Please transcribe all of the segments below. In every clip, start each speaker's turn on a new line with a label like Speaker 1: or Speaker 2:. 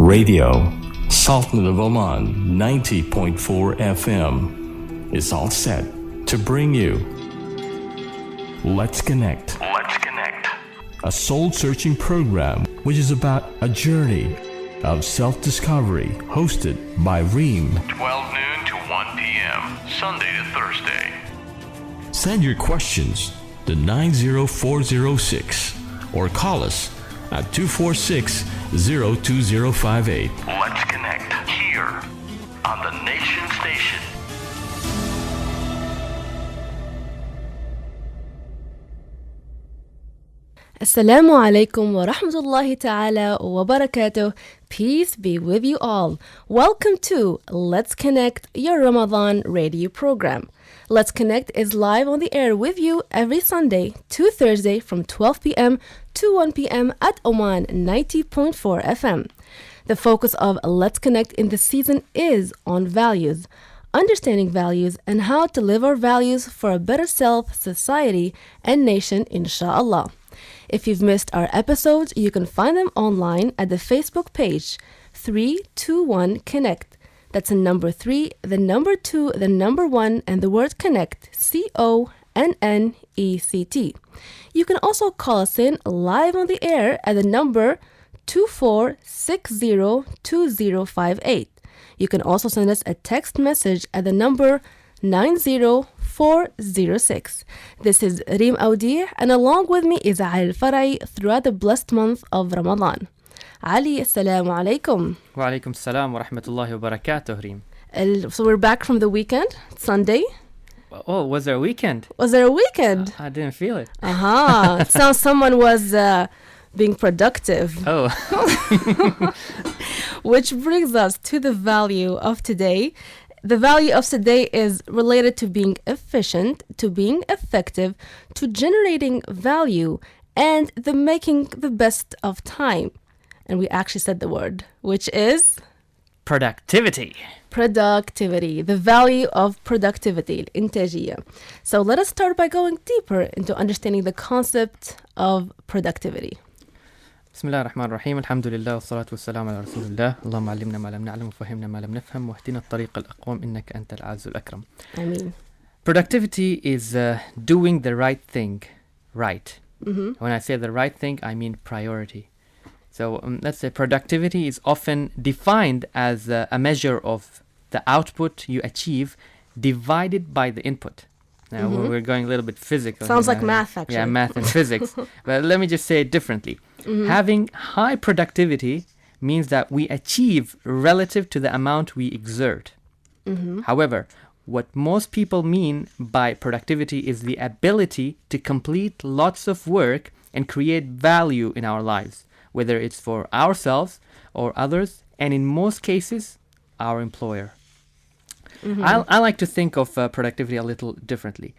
Speaker 1: Radio, Sultan of Oman 90.4 FM is all set to bring you Let's Connect. Let's Connect. A soul-searching program which is about a journey of self-discovery hosted by Rym. 12 noon to 1 p.m. Sunday to Thursday. Send your questions to 90406 or call us at 246-02058. Let's Connect here on the Nation Station.
Speaker 2: Assalamu alaikum wa rahmatullahi ta'ala wa barakatuh. Peace be with you all. Welcome to Let's Connect, your Ramadan radio program. Let's Connect is live on the air with you every Sunday to Thursday from 12 p.m. to 1 p.m. at Oman 90.4 FM. The focus of Let's Connect in this season is on values, understanding values, and how to live our values for a better self, society, and nation, inshallah. If you've missed our episodes, you can find them online at the Facebook page 321 Connect. That's a number 3, the number 2, the number 1, and the word connect, CONNECT. You can also call us in live on the air at the number 24602058. You can also send us a text message at the number 90406. This is Rym Aoudia, and along with me is Ali Al Farai throughout the blessed month of Ramadan. Ali, assalamu alaikum.
Speaker 3: Wa alaikum salam wa rahmatullahi wa barakatuh, Rym.
Speaker 2: So we're back from the weekend, Sunday.
Speaker 3: Oh, was there a weekend?
Speaker 2: Was there a weekend?
Speaker 3: I didn't feel it.
Speaker 2: It sounds someone was being productive.
Speaker 3: Oh.
Speaker 2: Which brings us to the value of today. The value of today is related to being efficient, to being effective, to generating value, and the making the best of time. And we actually said the word, which is
Speaker 3: Productivity.
Speaker 2: Productivity, the value of productivity, الإنتاجية. So let us start by going deeper into understanding the concept of productivity.
Speaker 3: بسم الله الرحمن الرحيم الحمد لله والصلاة والسلام على رسول الله اللهم علمنا ما لم نعلم وفهمنا ما لم نفهم واهدنا الطريق الأقوم إنك أنت الأعز الأكرم.
Speaker 2: Ameen.
Speaker 3: Productivity is doing the right thing right.
Speaker 2: Mm-hmm.
Speaker 3: When I say the right thing, I mean priority. So let's say productivity is often defined as a measure of the output you achieve divided by the input. Now we're going a little bit physical.
Speaker 2: Sounds like math, actually.
Speaker 3: Yeah, math and physics. But let me just say it differently.
Speaker 2: Mm-hmm.
Speaker 3: Having high productivity means that we achieve relative to the amount we exert.
Speaker 2: Mm-hmm.
Speaker 3: However, what most people mean by productivity is the ability to complete lots of work and create value in our lives, whether it's for ourselves or others, and in most cases, our employer.
Speaker 2: Mm-hmm.
Speaker 3: I like to think of productivity a little differently.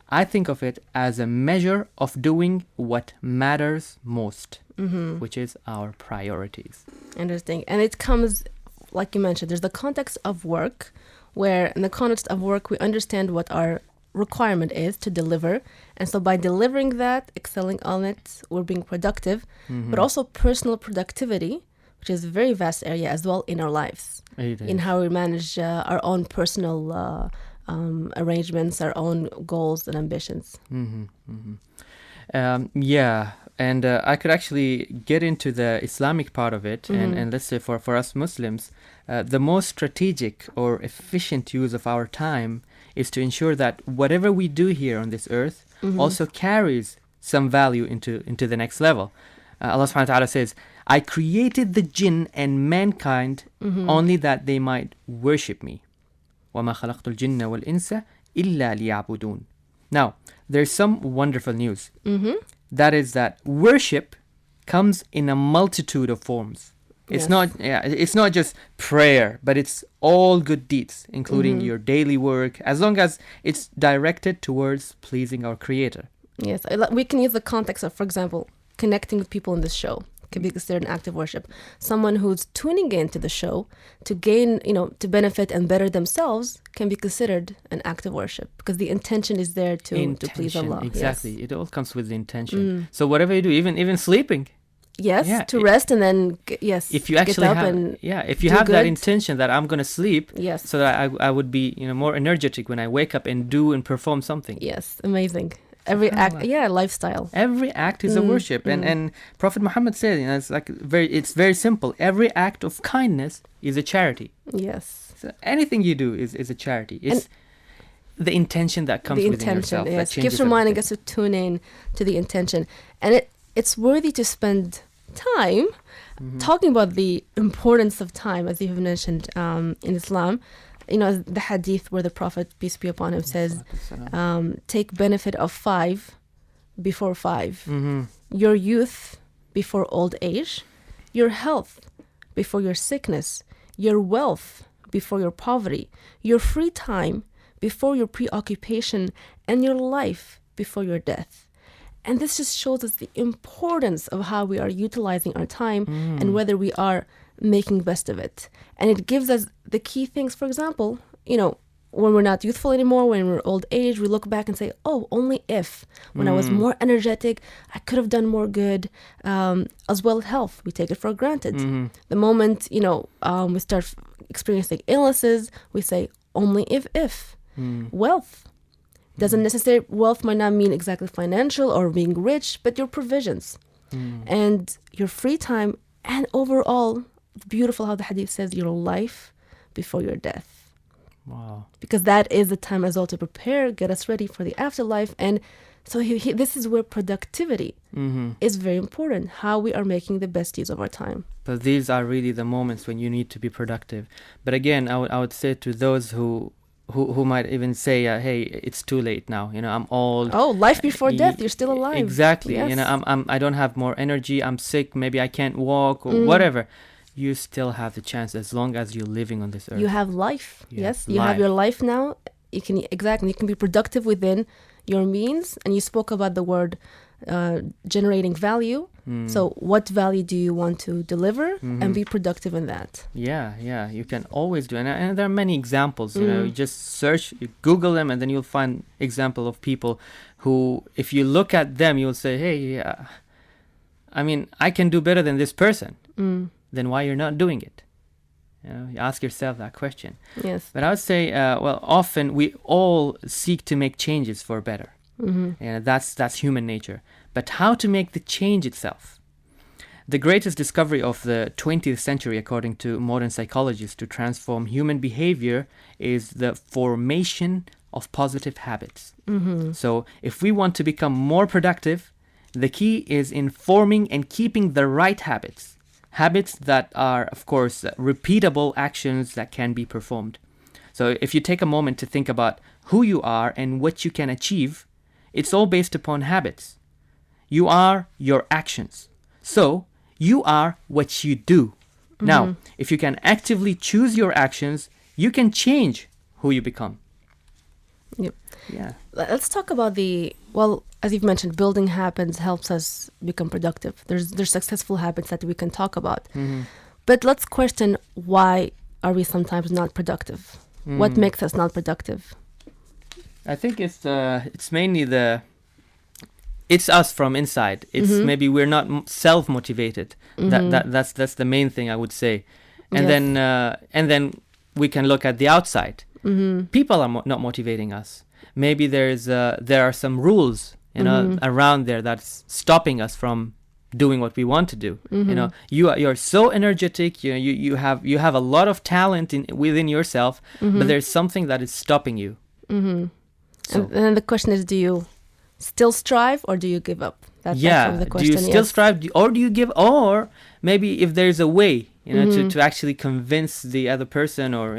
Speaker 3: I think of it as a measure of doing what matters most, which is our priorities.
Speaker 2: Interesting. And it comes, like you mentioned, there's the context of work, where in the context of work, we understand what our requirement is to deliver. And so by delivering that, excelling on it, we're being productive, but also personal productivity, which is a very vast area as well in our lives, in how we manage our own personal arrangements, our own goals and ambitions.
Speaker 3: Yeah, and I could actually get into the Islamic part of it, and let's say for us Muslims, the most strategic or efficient use of our time is to ensure that whatever we do here on this earth also carries some value into the next level. Allah subhanahu wa ta'ala says, I created the jinn and mankind only that they might worship me. وَمَا خَلَقْتُ الْجِنَّ وَالْإِنسَ إِلَّا لِيَعْبُدُونَ. Now, there's some wonderful news. That is that worship comes in a multitude of forms. It's not just prayer, but it's all good deeds, including your daily work, as long as it's directed towards pleasing our Creator.
Speaker 2: Yes, we can use the context of, for example, connecting with people in this show can be considered an act of worship. Someone who's tuning into the show to gain, to benefit and better themselves can be considered an act of worship because the intention is there to please Allah.
Speaker 3: Exactly.
Speaker 2: Yes.
Speaker 3: It all comes with the intention. So whatever you do, even sleeping,
Speaker 2: Yes,
Speaker 3: Yeah,
Speaker 2: to rest and then
Speaker 3: if you actually
Speaker 2: get up
Speaker 3: have,
Speaker 2: and
Speaker 3: if you
Speaker 2: do
Speaker 3: have that
Speaker 2: good.
Speaker 3: intention that I'm gonna sleep,
Speaker 2: Yes.
Speaker 3: so that I would be more energetic when I wake up and do and perform something.
Speaker 2: Yes, amazing. Every act, lifestyle.
Speaker 3: Every act is a worship, and Prophet Muhammad said, it's very simple. Every act of kindness is a charity.
Speaker 2: Yes.
Speaker 3: So anything you do is a charity. It's the intention that comes within yourself.
Speaker 2: Yes,
Speaker 3: that changes
Speaker 2: keeps reminding
Speaker 3: everything.
Speaker 2: us to tune in to the intention, and it's worthy to spend time talking about the importance of time, as you've mentioned in Islam. The hadith where the Prophet, peace be upon him, says, take benefit of 5 before 5. Your youth before old age, your health before your sickness, your wealth before your poverty, your free time before your preoccupation, and your life before your death. And this just shows us the importance of how we are utilizing our time and whether we are making best of it. And it gives us the key things. For example, when we're not youthful anymore, when we're old age, we look back and say, oh, only if when I was more energetic, I could have done more good. As well as health, we take it for granted. The moment, we start experiencing illnesses, we say, only if. Wealth. Wealth might not mean exactly financial or being rich, but your provisions and your free time, and overall, it's beautiful how the hadith says your life before your death.
Speaker 3: Wow. Because
Speaker 2: that is the time as well to prepare, get us ready for the afterlife. And so this is where productivity is very important, how we are making the best use of our time.
Speaker 3: But these are really the moments when you need to be productive. But again, I would say to those who might even say, hey, it's too late now. I'm old.
Speaker 2: Oh, life before death. You're still alive.
Speaker 3: Exactly.
Speaker 2: Yes.
Speaker 3: I don't have more energy. I'm sick. Maybe I can't walk or whatever. You still have the chance as long as you're living on this earth.
Speaker 2: You have life.
Speaker 3: You
Speaker 2: yes.
Speaker 3: have
Speaker 2: You
Speaker 3: life.
Speaker 2: have your life now. You can be productive within your means. And you spoke about the word generating value. So what value do you want to deliver and be productive in that?
Speaker 3: Yeah, you can always do it. And there are many examples, you just search, you Google them, and then you'll find example of people who, if you look at them, you'll say, hey, I can do better than this person. Then why you're not doing it? You ask yourself that question.
Speaker 2: Yes.
Speaker 3: But I would say, often we all seek to make changes for better. And that's human nature. But how to make the change itself? The greatest discovery of the 20th century, according to modern psychologists, to transform human behavior is the formation of positive habits. So if we want to become more productive, the key is in forming and keeping the right habits. Habits that are, of course, repeatable actions that can be performed. So if you take a moment to think about who you are and what you can achieve, it's all based upon habits. You are your actions. So you are what you do. Now, if you can actively choose your actions, you can change who you become.
Speaker 2: Yep.
Speaker 3: Yeah.
Speaker 2: Let's talk about as you've mentioned, building habits helps us become productive. There's successful habits that we can talk about. But let's question, why are we sometimes not productive? What makes us not productive?
Speaker 3: I think it's mainly it's us from inside. It's maybe we're not self-motivated. That's the main thing I would say. And then we can look at the outside. People are not motivating us. Maybe there are some rules around there that's stopping us from doing what we want to do. You're so energetic. You have a lot of talent within yourself, but there's something that is stopping you. So.
Speaker 2: And then the question is, do you still strive or do you give up? That's the question.
Speaker 3: Do you still strive or do you give? Or maybe if there's a way, to actually convince the other person, or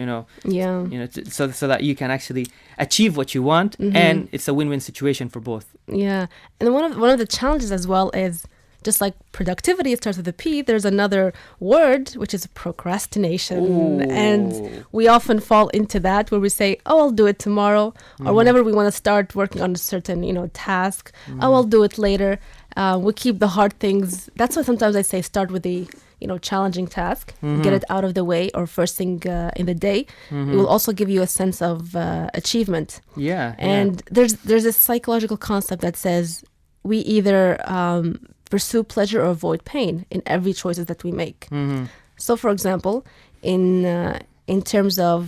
Speaker 3: so that you can actually achieve what you want, and it's a win-win situation for both.
Speaker 2: Yeah, and one of the challenges as well is, just like productivity starts with a P, there's another word, which is procrastination. Ooh. And we often fall into that, where we say, oh, I'll do it tomorrow. Or whenever we want to start working on a certain, task, oh, I'll do it later. We keep the hard things. That's why sometimes I say start with the, challenging task, get it out of the way, or first thing in the day. It will also give you a sense of achievement.
Speaker 3: Yeah.
Speaker 2: And there's this psychological concept that says we either pursue pleasure or avoid pain in every choices that we make. So, for example, in terms of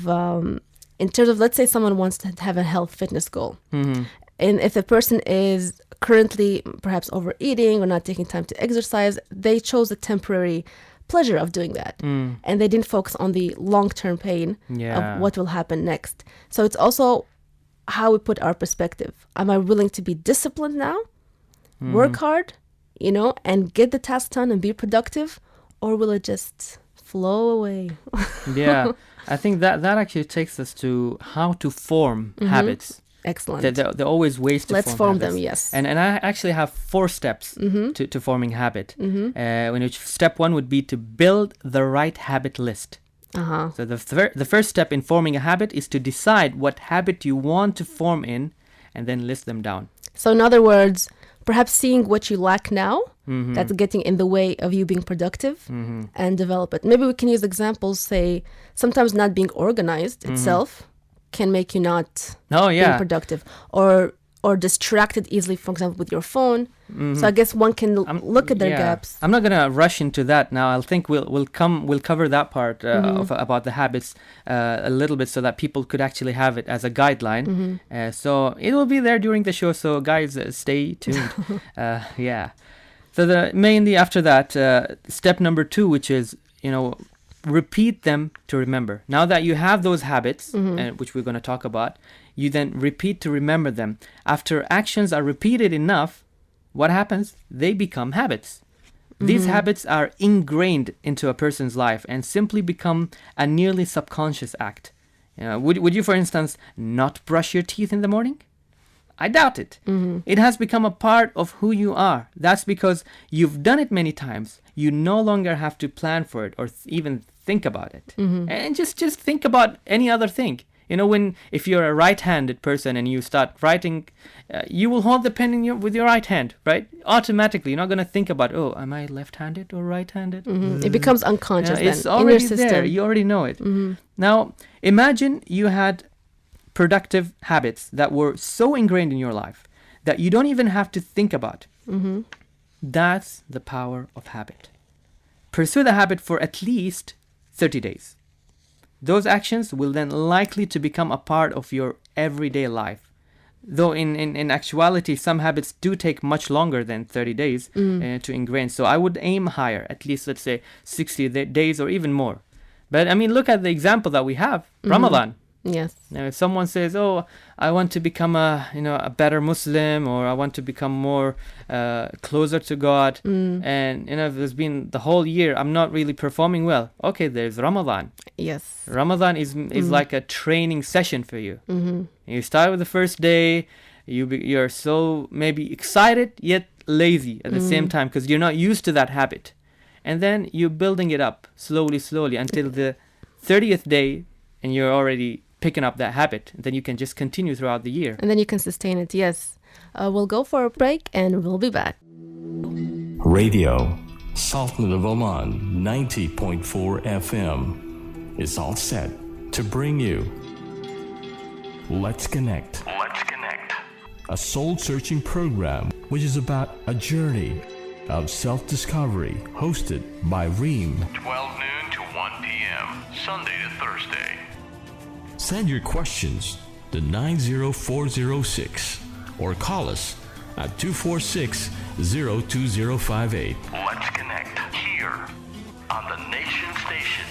Speaker 2: let's say someone wants to have a health fitness goal, and if the person is currently perhaps overeating or not taking time to exercise, they chose a temporary pleasure of doing that, and they didn't focus on the long-term pain of what will happen next. So it's also how we put our perspective. Am I willing to be disciplined now, work hard, and get the task done and be productive, or will it just flow away?
Speaker 3: Yeah, I think that actually takes us to how to form habits.
Speaker 2: Excellent.
Speaker 3: There are always ways to
Speaker 2: Let's form them, yes.
Speaker 3: And I actually have 4 steps to forming habit. In which step 1 would be to build the right habit list. So the first step in forming a habit is to decide what habit you want to form in, and then list them down.
Speaker 2: So in other words, perhaps seeing what you lack now, that's getting in the way of you being productive, and develop it. Maybe we can use examples, say, sometimes not being organized itself can make you not being productive, or distracted easily, for example, with your phone. So I guess one can look at their gaps.
Speaker 3: I'm not gonna rush into that now. I think we'll cover that part about the habits a little bit, so that people could actually have it as a guideline. So it will be there during the show. So guys, stay tuned. So mainly after that, step number 2, which is repeat them to remember. Now that you have those habits, which we're going to talk about, you then repeat to remember them. After actions are repeated enough, what happens? They become habits. These habits are ingrained into a person's life and simply become a nearly subconscious act. Would you, for instance, not brush your teeth in the morning? I doubt it. It has become a part of who you are. That's because you've done it many times. You no longer have to plan for it or even think about it. And just think about any other thing. If you're a right-handed person and you start writing, you will hold the pen with your right hand, right? Automatically, you're not going to think about, am I left-handed or right-handed?
Speaker 2: It becomes unconscious then,
Speaker 3: it's already
Speaker 2: in your system.
Speaker 3: there. You already know it. Now, imagine you had productive habits that were so ingrained in your life that you don't even have to think about. That's the power of habit. Pursue the habit for at least 30 days. Those actions will then likely to become a part of your everyday life. Though in actuality, some habits do take much longer than 30 days to ingrain. So I would aim higher, at least, let's say, 60 days or even more. But I mean, look at the example that we have, Ramadan.
Speaker 2: Yes.
Speaker 3: Now, if someone says, I want to become a better Muslim, or I want to become more closer to God, and if there's been the whole year I'm not really performing well, okay, there's Ramadan.
Speaker 2: Yes.
Speaker 3: Ramadan is like a training session for you. You start with the first day, you're so maybe excited yet lazy at the same time, because you're not used to that habit, and then you're building it up slowly until the 30th day, and you're already picking up that habit. Then you can just continue throughout the year.
Speaker 2: And then you can sustain it, yes. We'll go for a break and we'll be back.
Speaker 1: Radio, Sultan of Oman, 90.4 FM is all set to bring you Let's Connect. Let's Connect. A soul-searching program which is about a journey of self-discovery, hosted by Rym. 12 noon to 1 p.m., Sunday to Thursday. Send your questions to 90406 or call us at 246-02058. Let's Connect here on the Nation Station.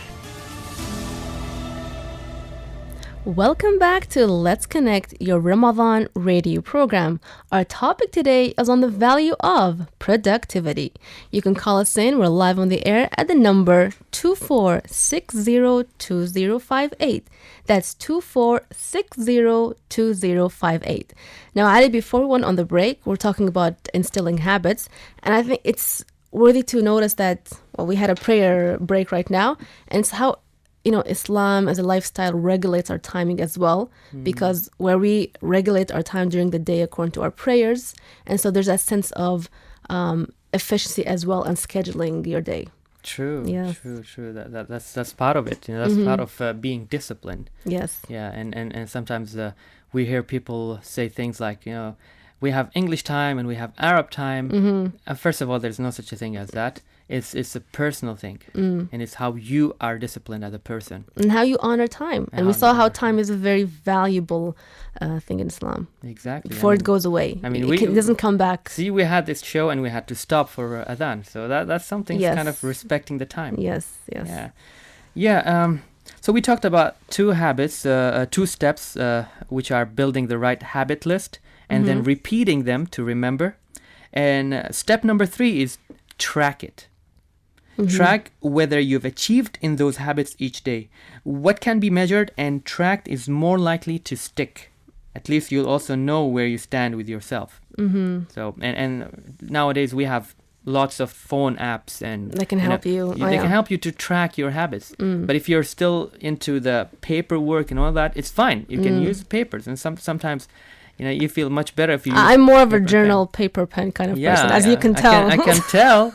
Speaker 2: Welcome back to Let's Connect, your Ramadan radio program. Our topic today is on the value of productivity. You can call us in. We're live on the air at the number 24602058. That's 24602058. Now, Ali, before we went on the break, we're talking about instilling habits. And I think it's worthy to notice that, we had a prayer break right now. And it's how Islam as a lifestyle regulates our timing as well, because where we regulate our time during the day according to our prayers, and so there's that sense of efficiency as well and scheduling your day.
Speaker 3: True. That's part of it. That's part of being disciplined.
Speaker 2: Yes.
Speaker 3: Yeah, and sometimes we hear people say things like, we have English time and we have Arab time. First of all, there's no such a thing as that. It's a personal thing, and it's how you are disciplined as a person.
Speaker 2: And how you honor time. And we saw how time is a very valuable thing in Islam.
Speaker 3: Exactly.
Speaker 2: Before it goes away. It doesn't come back.
Speaker 3: See, we had this show and we had to stop for adhan. So that's something kind of respecting the time.
Speaker 2: Yes.
Speaker 3: Yeah. So we talked about 2 habits, 2 steps, which are building the right habit list and then repeating them to remember. And step number 3 is track it. Track whether you've achieved in those habits each day. What can be measured and tracked is more likely to stick. At least you'll also know where you stand with yourself. So and nowadays we have lots of phone apps and
Speaker 2: they can help you.
Speaker 3: They can help you to track your habits. But if you're still into the paperwork and all that, it's fine. You can use papers, and sometimes you feel much better if you use
Speaker 2: I'm more of a journal paper pen kind of person, as you can tell.
Speaker 3: I can tell.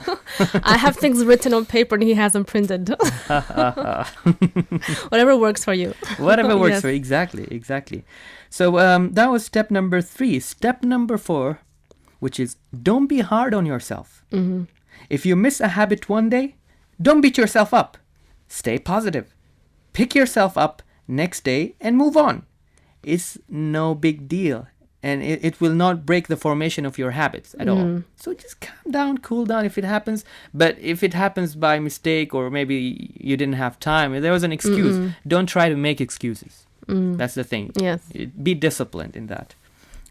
Speaker 2: I have things written on paper and he has them printed. Whatever works for you.
Speaker 3: Whatever works for you. Exactly. So that was step number 3. Step number 4, which is don't be hard on yourself. If you miss a habit one day, don't beat yourself up. Stay positive. Pick yourself up next day and move on. It's no big deal, and it will not break the formation of your habits at all. So just calm down, cool down if it happens. But if it happens by mistake, or maybe you didn't have time, if there was an excuse, don't try to make excuses. That's the thing.
Speaker 2: Yes.
Speaker 3: Be disciplined in that.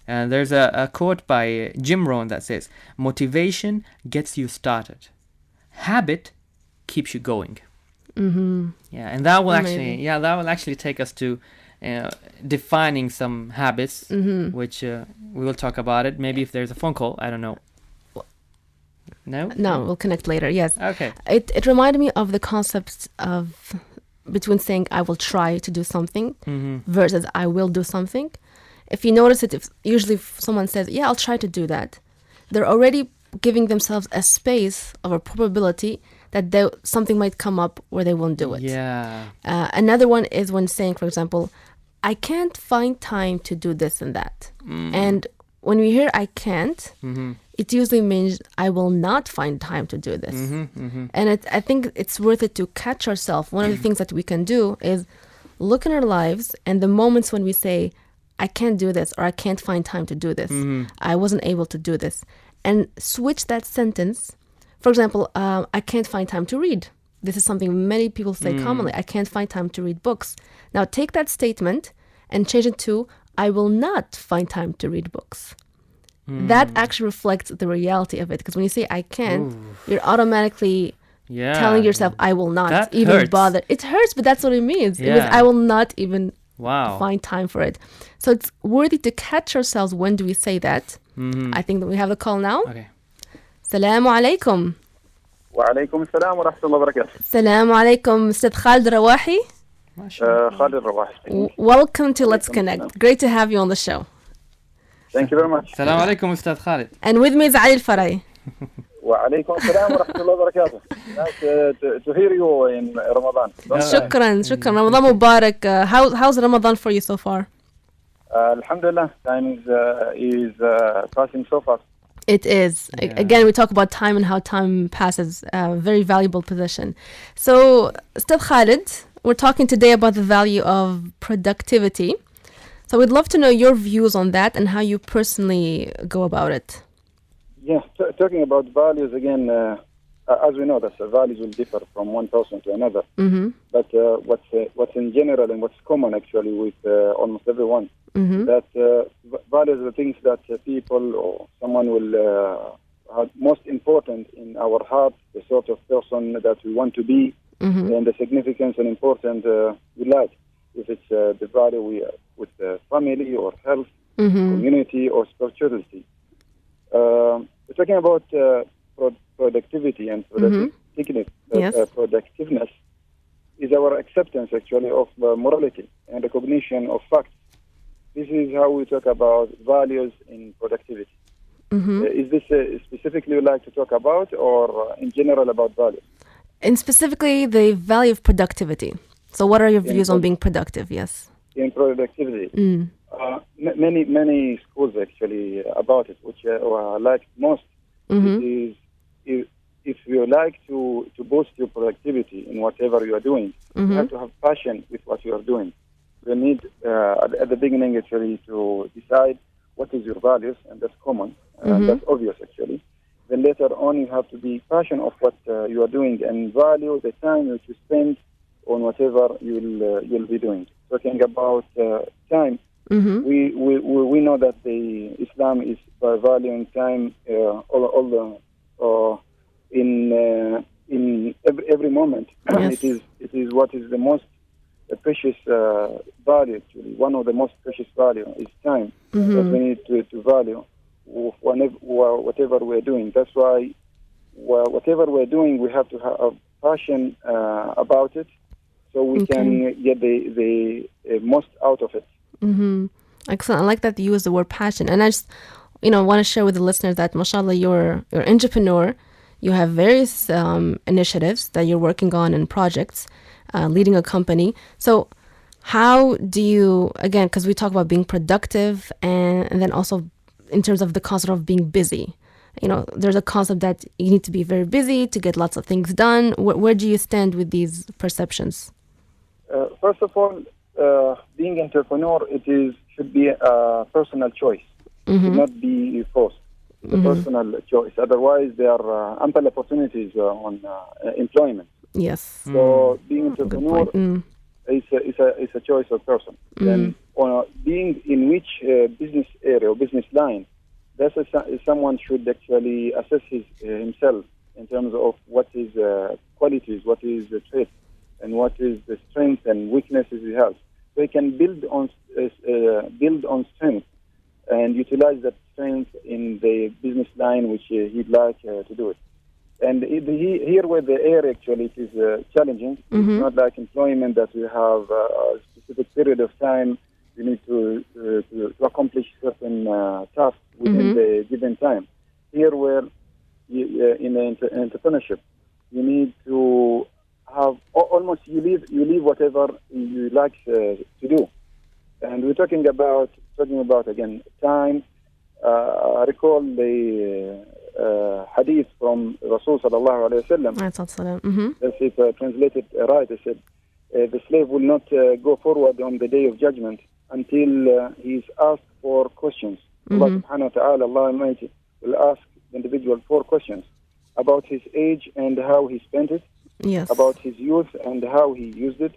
Speaker 3: And there's a quote by Jim Rohn that says, motivation gets you started. Habit keeps you going. Yeah, and that will actually take us to defining some habits, which we will talk about it. Maybe if there's a phone call, I don't know. No,
Speaker 2: we'll connect later. Yes.
Speaker 3: Okay.
Speaker 2: It reminded me of the concept of between saying I will try to do something versus I will do something. If you notice it, if someone says, yeah, I'll try to do that, they're already giving themselves a space of a probability that something might come up where they won't do it.
Speaker 3: Yeah.
Speaker 2: Another one is when saying, for example, I can't find time to do this and that. And when we hear I can't, it usually means I will not find time to do this. And I think it's worth it to catch ourselves. One of the things that we can do is look in our lives and the moments when we say, I can't do this, or I can't find time to do this. I wasn't able to do this. And switch that sentence. For example, I can't find time to read. This is something many people say commonly. I can't find time to read books. Now take that statement and change it to, I will not find time to read books. That actually reflects the reality of it. Because when you say I can't, you're automatically telling yourself, I will not even bother. It hurts, but that's what it means. It means I will not even find time for it. So it's worthy to catch ourselves. When do we say that? I think that we have the call now.
Speaker 3: Okay.
Speaker 2: Assalamu alaikum.
Speaker 4: وعليكم السلام ورحمة الله وبركاته.
Speaker 2: Assalamu alaikum, Mr. Khalid Rawahi.
Speaker 4: Khalid Rawahi.
Speaker 2: Welcome to Let's Connect. Great to have you on the show.
Speaker 4: Thank you very much.
Speaker 3: Assalamu alaikum, Ustad Khalid.
Speaker 2: And with me is Ali Al Farai.
Speaker 4: وعليكم السلام ورحمة الله وبركاته. Nice to hear you in Ramadan.
Speaker 2: Shukran. Ramadan Mubarak. How's Ramadan for you so far?
Speaker 4: Alhamdulillah, time is passing so fast.
Speaker 2: It is. Yeah. Again, we talk about time and how time passes. Very valuable position. So, Ustad Khalid, we're talking today about the value of productivity. So we'd love to know your views on that and how you personally go about it.
Speaker 4: Yeah, talking about values again, as we know, that values will differ from one person to another. But what's in general and what's common actually with almost everyone, that values are things that people or someone will have most important in our heart, the sort of person that we want to be, and the significance and importance we like. If it's the value we with family or health, community or spirituality. We're talking about productivity and productiveness is our acceptance actually of morality and recognition of facts. This is how we talk about values in productivity. Is this specifically you'd like to talk about, or in general about values?
Speaker 2: And specifically the value of productivity. So what are your views on being productive? Yes.
Speaker 4: In productivity. Many schools actually about it, which I like most. It is if you like to boost your productivity in whatever you are doing, you have to have passion with what you are doing. You need at the beginning actually to decide what is your values, and that's common, and that's obvious actually. Then later on, you have to be passionate of what you are doing and value the time that you spend on whatever you'll be doing. Talking about time, we know that the Islam is valuing time in every moment.
Speaker 2: Yes.
Speaker 4: It is what is the most precious value. Actually, one of the most precious value is time that we need to value whatever we're doing. That's why whatever we're doing, we have to have passion about it, so we can get the most out of it.
Speaker 2: Excellent. I like that you use the word passion, and I just want to share with the listeners that, mashallah, you're an entrepreneur. You have various initiatives that you're working on and projects, leading a company. So how do you, again, because we talk about being productive and then also in terms of the concept of being busy, there's a concept that you need to be very busy to get lots of things done. Where do you stand with these perceptions?
Speaker 4: First of all, being entrepreneur, should be a personal choice. It should not be forced. It's a personal choice. Otherwise, there are ample opportunities on employment.
Speaker 2: Yes.
Speaker 4: So being entrepreneur is a choice of person. Then being in which business area or business line, that's someone should actually assess himself in terms of what his qualities, what is the trait, and what is the strengths and weaknesses he has. So he can build on strength and utilize that strength in the business line which he'd like to do it. And here where the area actually it is challenging. It's not like employment that we have a specific period of time. You need to accomplish certain tasks within the given time. Here where in entrepreneurship, you need to have almost you leave whatever you like to do. And we're talking about again time. I recall the hadith from Rasul sallallahu alayhi wa sallam. That's it translated right. It said, the slave will not go forward on the day of judgment until he is asked 4 questions. Allah subhanahu wa ta'ala, Allah Almighty, will ask the individual 4 questions about his age and how he spent it, about his youth and how he used it,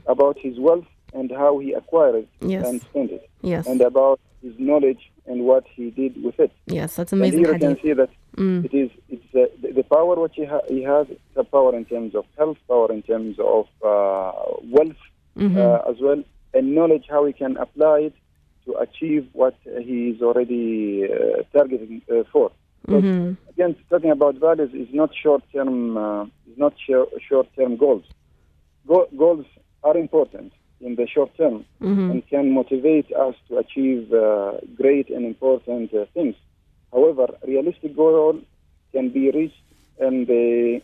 Speaker 4: about his wealth and how he acquired it and spent it, and about his knowledge and what he did with it.
Speaker 2: Yes, that's amazing.
Speaker 4: And here you can see that it's the power which he has. It's a power in terms of health, power in terms of wealth as well, and knowledge how he can apply it to achieve what he is already targeting for. Again, talking about values is not short-term. Short-term goals. Goals are important in the short term and can motivate us to achieve great and important things. However, realistic goal can be reached, and it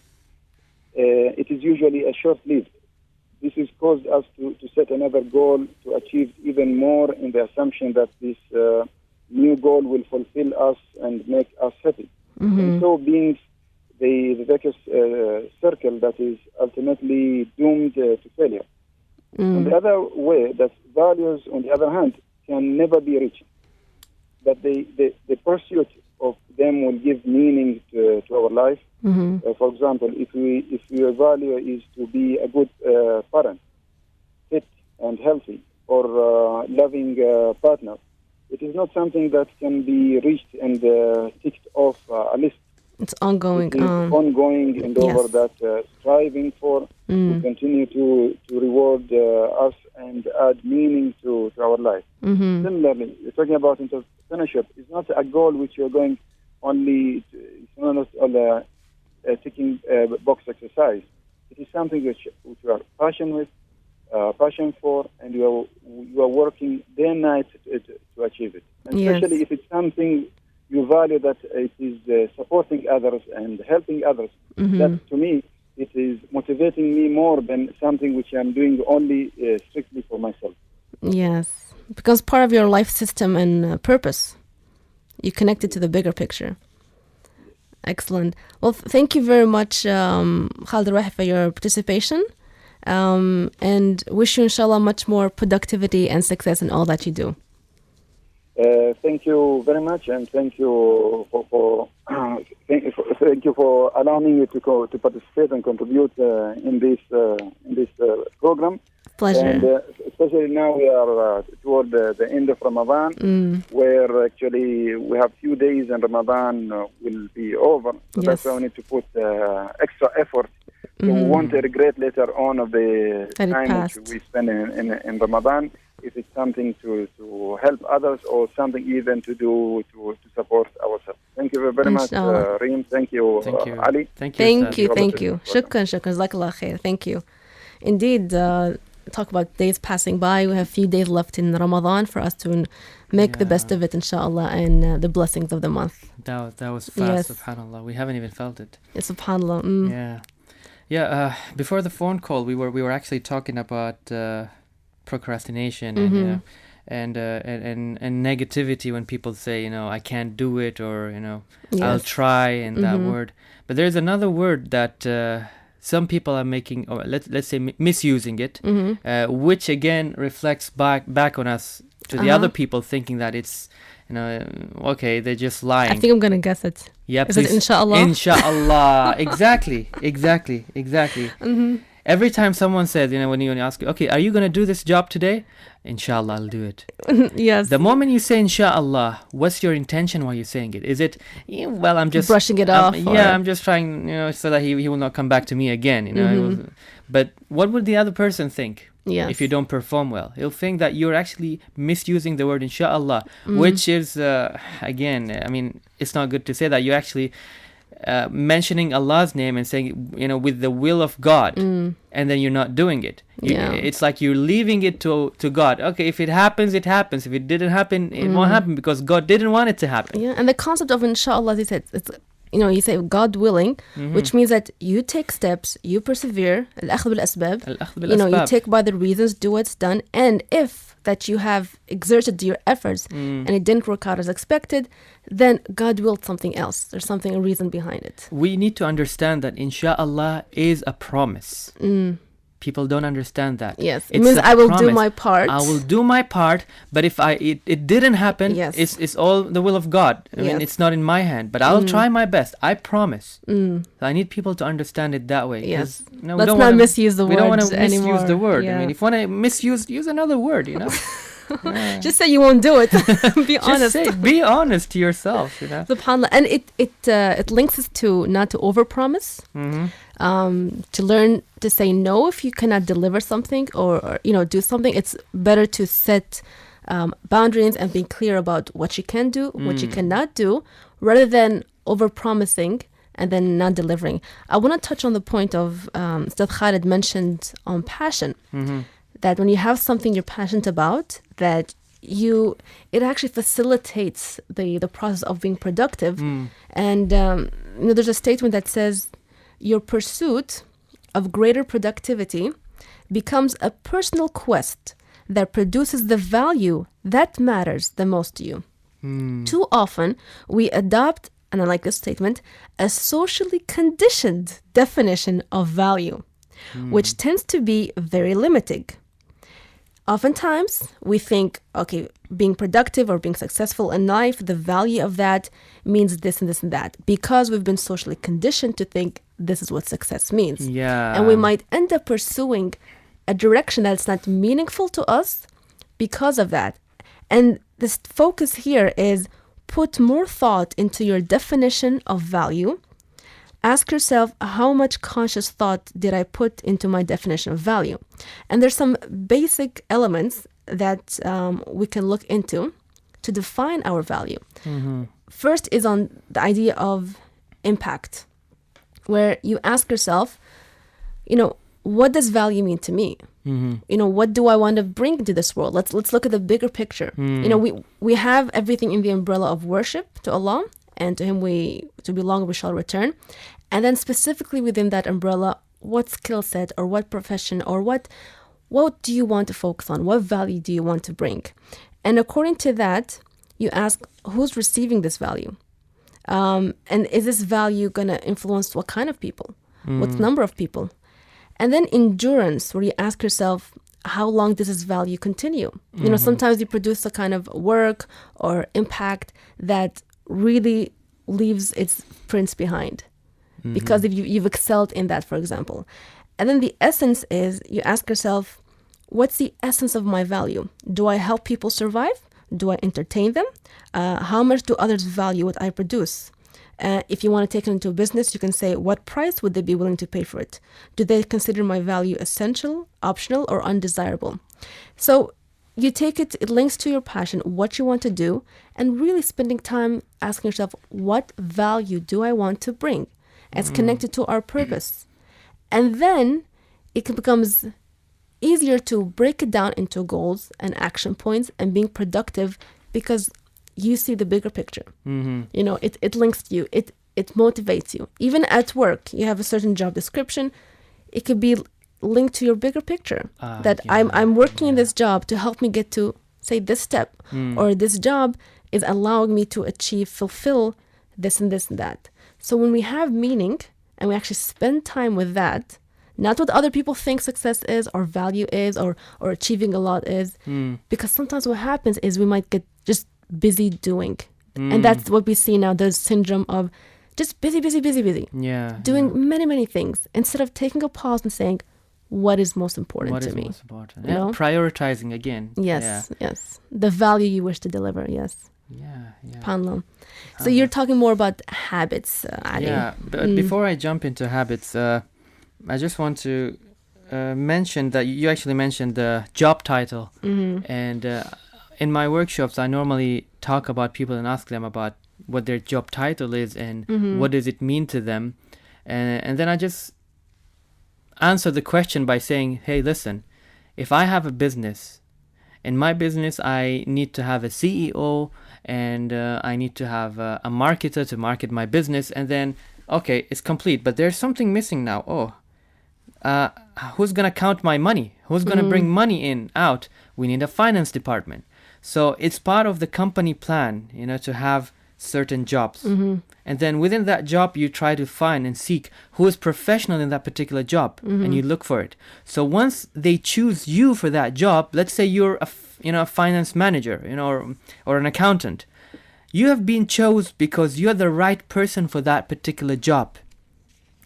Speaker 4: is usually a short-lived. This has caused us to set another goal to achieve even more in the assumption that this new goal will fulfill us and make us happy. And so being the vicious circle that is ultimately doomed to failure. On the other way, that values, on the other hand, can never be reached. But the pursuit of them will give meaning to our life. For example, if your value is to be a good parent, fit and healthy, or loving partner, it is not something that can be reached and ticked off a list.
Speaker 2: It's ongoing.
Speaker 4: It is ongoing endeavor that striving for will continue to reward us and add meaning to our life. Similarly, you're talking about entrepreneurship. It's not a goal which you're going only. It's not a ticking box exercise. It is something which you are passion for, and you are working day and night to achieve it. And especially if it's something you value, that it is supporting others and helping others. That, to me, it is motivating me more than something which I'm doing only strictly for myself.
Speaker 2: Yes, becomes part of your life system and purpose. You connect it to the bigger picture. Excellent. Well, thank you very much, Khalid Rahi, for your participation. And wish you, inshallah, much more productivity and success in all that you do.
Speaker 4: Thank you very much, and thank you for thank you for allowing me to participate and contribute in this program.
Speaker 2: Pleasure.
Speaker 4: And especially now we are toward the end of Ramadan, where actually we have few days and Ramadan will be over. So that's why we need to put extra effort. So we won't regret later on of the time which we spend in Ramadan, if it's something to help others or something even to do to support ourselves. Thank you very much, Rym. Thank you, Ali.
Speaker 3: Thank you.
Speaker 2: Thank you. Shukran. Jazakallah khair. Thank you. Indeed, talk about days passing by. We have a few days left in Ramadan for us to make the best of it, inshallah, and the blessings of the month.
Speaker 3: That was fast, subhanAllah. We haven't even felt it.
Speaker 2: Subhanallah.
Speaker 3: Yeah. Before the phone call, we were actually talking about procrastination and negativity when people say, I can't do it, or I'll try, and that word. But there's another word that some people are making, or let's say misusing it, which again reflects back on us to the other people, thinking that it's okay, they're just lying.
Speaker 2: I think I'm gonna guess it.
Speaker 3: Yeah,
Speaker 2: is it inshallah?
Speaker 3: Inshallah. Exactly. Every time someone says, when you ask, okay, are you going to do this job today? Inshallah, I'll do it.
Speaker 2: Yes.
Speaker 3: The moment you say inshallah, what's your intention while you're saying it? Is it, well, I'm just
Speaker 2: brushing it off?
Speaker 3: I'm just trying, so that he will not come back to me again, But what would the other person think?
Speaker 2: Yes.
Speaker 3: If you don't perform well, he'll think that you're actually misusing the word inshallah, which is, again, I mean, it's not good to say that. You're actually mentioning Allah's name and saying, with the will of God, and then you're not doing it. It's like you're leaving it to God. Okay, if it happens, it happens. If it didn't happen, it won't happen because God didn't want it to happen.
Speaker 2: Yeah, and the concept of inshallah, as he said, it's, you say God willing, which means that you take steps, you persevere, al-akhdh bil-asbab, you take by the reasons, do what's done, and if that you have exerted your efforts and it didn't work out as expected, then God willed something else. There's a reason behind it.
Speaker 3: We need to understand that inshallah is a promise. People don't understand that.
Speaker 2: Yes, it means I will do my part.
Speaker 3: I will do my part, but if it didn't happen, it's all the will of God. I mean, it's not in my hand, but I'll try my best. I promise. So I need people to understand it that way.
Speaker 2: Yes. Let's not misuse the word.
Speaker 3: We don't want to misuse the word.
Speaker 2: Yeah.
Speaker 3: I mean, if you want to misuse, use another word,
Speaker 2: Just say you won't do it. Be honest.
Speaker 3: Be honest to yourself.
Speaker 2: SubhanAllah. And it links us to not to overpromise. To learn to say no if you cannot deliver something or do something. It's better to set boundaries and be clear about what you can do, what you cannot do, rather than overpromising and then not delivering. I want to touch on the point of Ustad Khalid mentioned on passion. That when you have something you're passionate about, that it actually facilitates the process of being productive. And there's a statement that says your pursuit of greater productivity becomes a personal quest that produces the value that matters the most to you. Too often we adopt, and I like this statement, a socially conditioned definition of value, which tends to be very limiting. Oftentimes, we think, okay, being productive or being successful in life, the value of that means this and this and that, because we've been socially conditioned to think this is what success means.
Speaker 3: Yeah.
Speaker 2: And we might end up pursuing a direction that's not meaningful to us because of that. And this focus here is put more thought into your definition of value. Ask yourself, how much conscious thought did I put into my definition of value? And there's some basic elements that we can look into to define our value. First is on the idea of impact, where you ask yourself, what does value mean to me? What do I want to bring into this world? Let's look at the bigger picture. We have everything in the umbrella of worship to Allah, and to Him to belong we shall return. And then specifically within that umbrella, what skill set or what profession or what what do you want to focus on? What value do you want to bring? And according to that, you ask who's receiving this value. And is this value going to influence what kind of people? What number of people? And then endurance, where you ask yourself, how long does this value continue? You know, sometimes you produce a kind of work or impact that really leaves its prints behind because if you've excelled in that, for example. And then the essence is you ask yourself, what's the essence of my value? Do I help people survive? Do I entertain them? How much do others value what I produce? If you want to take it into a business, you can say, what price would they be willing to pay for it? Do they consider my value essential, optional, or undesirable? So you take it, it links to your passion, what you want to do, and really spending time asking yourself, what value do I want to bring? It's connected to our purpose. And then it becomes easier to break it down into goals and action points and being productive because you see the bigger picture. You know, it links to you. It motivates you. Even at work, you have a certain job description. It could be linked to your bigger picture. That I'm working in this job to help me get to, say, this step. Or this job is allowing me to fulfill this and this and that. So when we have meaning and we actually spend time with that, not what other people think success is or value is or achieving a lot is, because sometimes what happens is we might get just busy doing. And that's what we see now, the syndrome of just busy. Doing many things instead of taking a pause and saying, what is most important to me?
Speaker 3: What is most important? Yeah, prioritizing again.
Speaker 2: Yes. The value you wish to deliver, yes.
Speaker 3: Yeah.
Speaker 2: Panlo. So you're talking more about habits, Ali.
Speaker 3: Yeah, but before I jump into habits, I just want to mention that you actually mentioned the job title. And in my workshops, I normally talk about people and ask them about what their job title is and what does it mean to them. And then I just answer the question by saying, hey, listen, if I have a business, in my business, I need to have a CEO and I need to have a marketer to market my business. And then, okay, it's complete, but there's something missing now. Who's going to count my money? Who's going to bring money in, out? We need a finance department. So it's part of the company plan, you know, to have certain jobs. And then within that job, you try to find and seek who is professional in that particular job, and you look for it. So once they choose you for that job, let's say you're a finance manager, you know, or an accountant, you have been chosen because you're the right person for that particular job.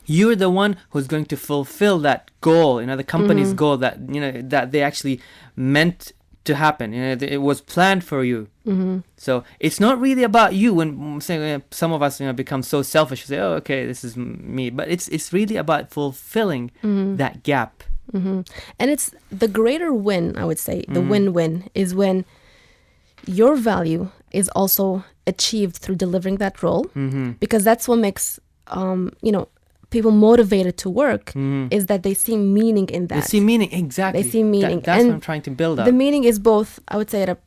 Speaker 3: You're the one who's going to fulfill that goal, you know, the company's goal that, you know, that they actually meant to happen. You know, it was planned for you. So it's not really about you. When some of us, you know, become so selfish, say, "Oh, okay, this is me," but it's really about fulfilling that gap.
Speaker 2: And it's the greater win, I would say. The win-win is when your value is also achieved through delivering that role, because that's what makes people motivated to work, is that they see meaning in that.
Speaker 3: They see meaning, exactly.
Speaker 2: They see meaning.
Speaker 3: That's what I'm trying to build up.
Speaker 2: The meaning is both, I would say, at a